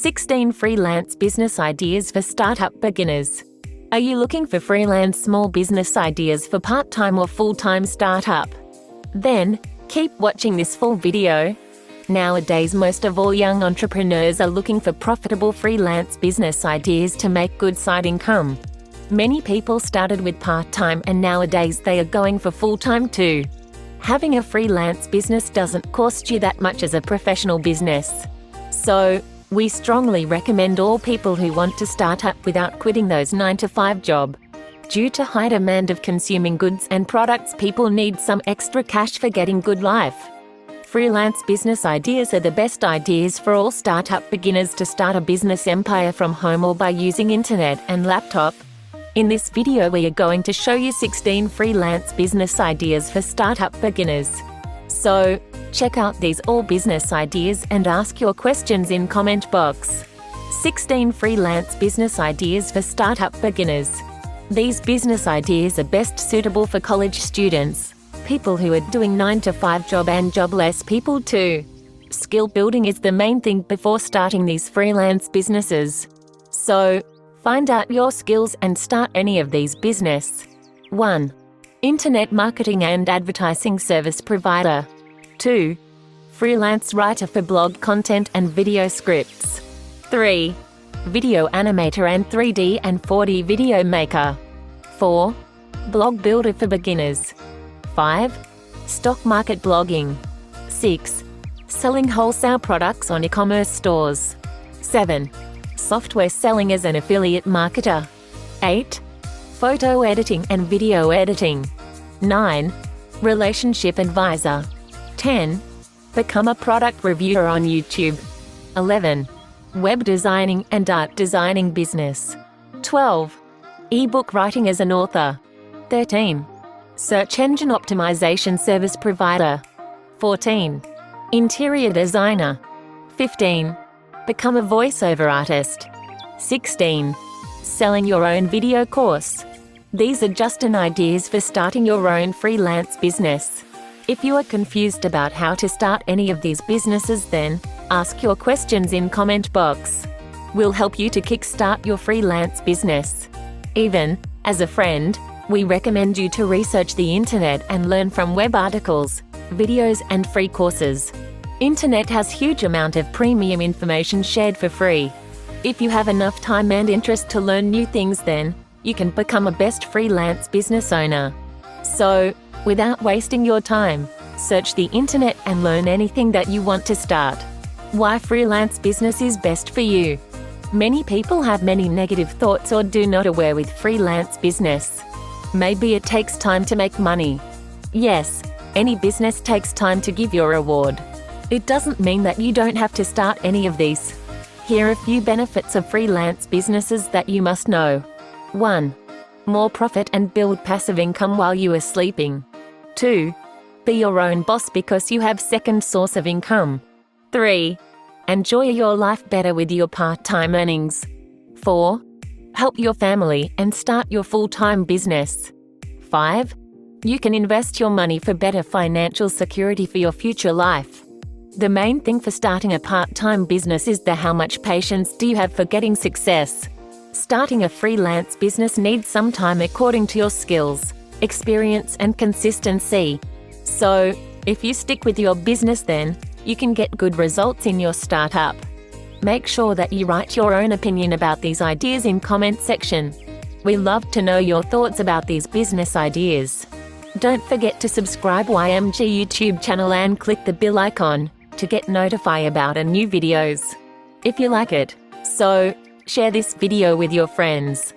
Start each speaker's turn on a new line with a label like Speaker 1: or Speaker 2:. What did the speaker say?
Speaker 1: 16 Freelance Business Ideas for Startup Beginners. Are you looking for freelance small business ideas for part-time or full-time startup? Then, keep watching this full video. Nowadays, most of all young entrepreneurs are looking for profitable freelance business ideas to make good side income. Many people started with part-time and nowadays they are going for full-time too. Having a freelance business doesn't cost you that much as a professional business. So, we strongly recommend all people who want to start up without quitting those 9-to-5 job. Due to high demand of consuming goods and products, people need some extra cash for getting good life. Freelance business ideas are the best ideas for all startup beginners to start a business empire from home or by using internet and laptop. In this video we are going to show you 16 freelance business ideas for startup beginners. So, check out these all business ideas and ask your questions in comment box. 16 freelance business ideas for startup beginners. These business ideas are best suitable for college students, people who are doing 9-to-5 job and jobless people too. Skill building is the main thing before starting these freelance businesses. So, find out your skills and start any of these business. 1. Internet marketing and advertising service provider. 2. Freelance writer for blog content and video scripts. 3. Video animator and 3D and 4D video maker. 4. Blog builder for beginners. 5. Stock market blogging. 6. Selling wholesale products on eCommerce stores. 7. Software selling as an affiliate marketer. 8. Photo editing and video editing. 9. Relationship advisor. 10. Become a product reviewer on YouTube. 11. Web designing and art designing business. 12. eBook writing as an author. 13. Search engine optimization service provider. 14. Interior designer. 15. Become a voiceover artist. 16. Selling your own video course. These are just an ideas for starting your own freelance business. If you are confused about how to start any of these businesses, then ask your questions in comment box. We'll help you to kickstart your freelance business. Even, as a friend, we recommend you to research the internet and learn from web articles, videos and free courses. Internet has huge amount of premium information shared for free. If you have enough time and interest to learn new things, then you can become a best freelance business owner. So, without wasting your time, search the internet and learn anything that you want to start. Why freelance business is best for you. Many people have many negative thoughts or do not aware with freelance business. Maybe it takes time to make money. Yes, any business takes time to give your reward. It doesn't mean that you don't have to start any of these. Here are a few benefits of freelance businesses that you must know. 1. More profit and build passive income while you are sleeping. 2. Be your own boss because you have second source of income. 3. Enjoy your life better with your part-time earnings. 4. Help your family and start your full-time business. 5. You can invest your money for better financial security for your future life. The main thing for starting a part-time business is how much patience do you have for getting success. Starting a freelance business needs some time according to your skills, experience and consistency. So, if you stick with your business, then you can get good results in your startup. Make sure that you write your own opinion about these ideas in comment section. We love to know your thoughts about these business ideas. Don't forget to subscribe YMG YouTube channel and click the bell icon to get notified about new videos. If you like it, so share this video with your friends.